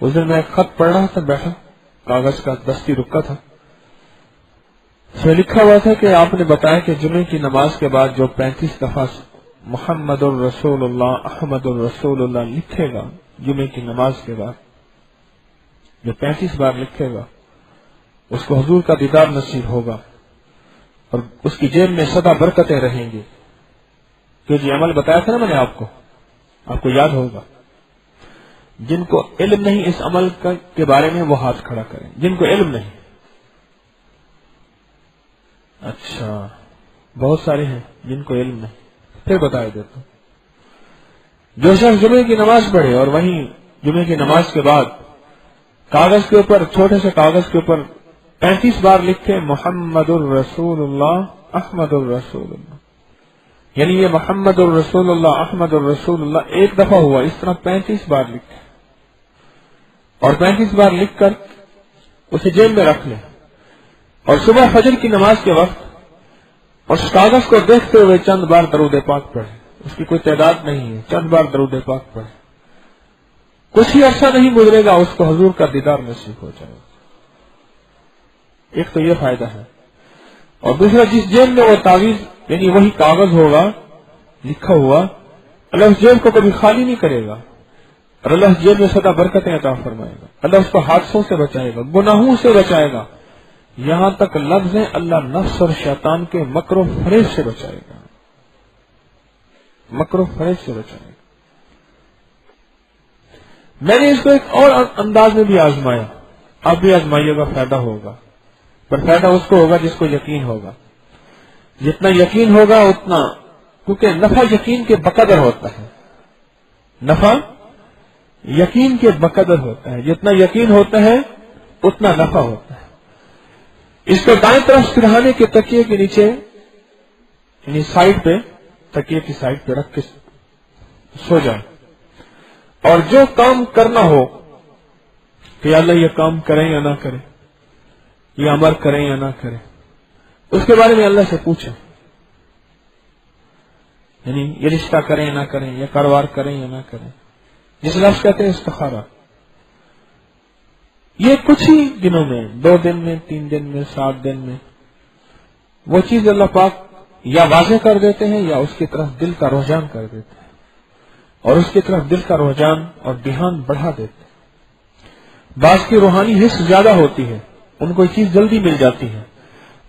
اس دن میں ایک خط پڑھ رہا تھا بیٹھا، کاغذ کا دستی رکا تھا، اس میں لکھا ہوا تھا کہ آپ نے بتایا کہ جمعے کی نماز کے بعد جو 35 دفعہ محمد الرسول اللہ احمد الرسول اللہ لکھے گا، جمعے کی نماز کے بعد جو 35 بار لکھے گا، اس کو حضور کا دیدار نصیب ہوگا اور اس کی جیب میں سدا برکتیں رہیں گی۔ کہ جی عمل بتایا تھا نا میں نے آپ کو یاد ہوگا۔ جن کو علم نہیں اس عمل کے بارے میں وہ ہاتھ کھڑا کریں، جن کو علم نہیں۔ اچھا، بہت سارے ہیں جن کو علم نہیں، پھر بتا دیتا ہوں۔ جو شخص جمعے کی نماز پڑھے اور وہیں جمعے کی نماز کے بعد کاغذ کے اوپر، چھوٹے سے کاغذ کے اوپر 35 بار لکھے محمد الرسول اللہ احمد الرسول اللہ، یعنی یہ محمد الرسول اللہ احمد الرسول اللہ ایک دفعہ ہوا، اس طرح 35 بار لکھے اور 35 بار لکھ کر اسے جیب میں رکھ لیں، اور صبح فجر کی نماز کے وقت اس کاغذ کو دیکھتے ہوئے چند بار درود پاک پڑھیں۔ اس کی کوئی تعداد نہیں ہے، چند بار درود پاک پڑھیں، کچھ ہی عرصہ نہیں گزرے گا اس کو حضور کا دیدار نصیب ہو جائے گا۔ ایک تو یہ فائدہ ہے، اور دوسرا جس جیب میں وہ تعویذ یعنی وہی کاغذ ہوگا لکھا ہوا، اللہ اس جیب کو کبھی خالی نہیں کرے گا، اور اللہ اس جیب میں سدا برکتیں عطا فرمائے گا، اللہ اس کو حادثوں سے بچائے گا، گناہوں سے بچائے گا، یہاں تک لفظ ہے اللہ نفس اور شیطان کے مکر و فریب سے بچائے گا، مکر و فریب سے بچائے گا۔ میں نے اس کو ایک اور انداز میں بھی آزمایا، آپ بھی آزمائیے گا، فائدہ ہوگا، پر فائدہ اس کو ہوگا جس کو یقین ہوگا۔ جتنا یقین ہوگا اتنا، کیونکہ نفع یقین کے بقدر ہوتا ہے، نفع یقین کے بقدر ہوتا ہے، جتنا یقین ہوتا ہے اتنا نفع ہوتا ہے۔ اس کو دائیں طرف سرہانے کے تکیے کے نیچے یعنی سائڈ پہ، تکیے کی سائڈ پہ رکھ کے سو جائیں، اور جو کام کرنا ہو کہ اللہ یہ کام کریں یا نہ کریں، یہ امر کریں یا نہ کریں، اس کے بارے میں اللہ سے پوچھیں، یعنی یہ رشتہ کریں یا نہ کریں، یہ کاروبار کریں یا نہ کریں، جس لفظ کہتے ہیں استخارہ۔ یہ کچھ ہی دنوں میں، 2 دن میں، 3 دن میں، 7 دن میں وہ چیز اللہ پاک یا واضح کر دیتے ہیں یا اس کی طرف دل کا رجحان کر دیتے ہیں، اور اس کی طرف دل کا رجحان اور دھیان بڑھا دیتے ہیں۔ بعض کی روحانی حس زیادہ ہوتی ہے، ان کو یہ چیز جلدی مل جاتی ہے،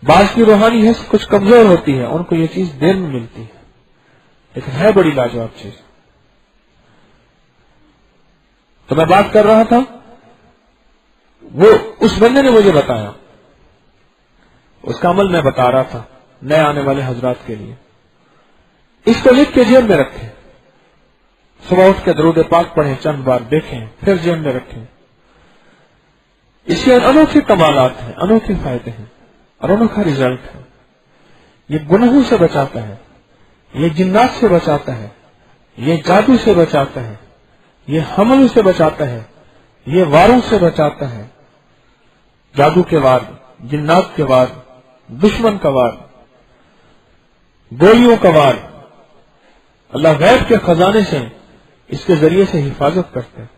بعض کی روحانی حس کچھ کمزور ہوتی ہے، ان کو یہ چیز دیر میں ملتی ہے، لیکن ہے بڑی لاجواب چیز۔ تو میں بات کر رہا تھا، وہ اس بندے نے مجھے بتایا، اس کا عمل میں بتا رہا تھا نئے آنے والے حضرات کے لیے۔ اس کو لکھ کے جیب میں رکھیں، صبح اٹھ کے درود پاک پڑھیں، چند بار دیکھیں، پھر جیب میں رکھیں۔ اس کے انوکھے کمالات ہیں، انوکھے فائدے ہیں اور انوکھا رزلٹ ہے۔ یہ گناہوں سے بچاتا ہے، یہ جنات سے بچاتا ہے، یہ جادو سے بچاتا ہے، یہ حمل سے بچاتا ہے، یہ واروں سے بچاتا ہے، جادو کے وار، جنات کے وار، دشمن کا وار، گولیوں کا وار۔ اللہ غیب کے خزانے سے اس کے ذریعے سے حفاظت کرتے ہیں۔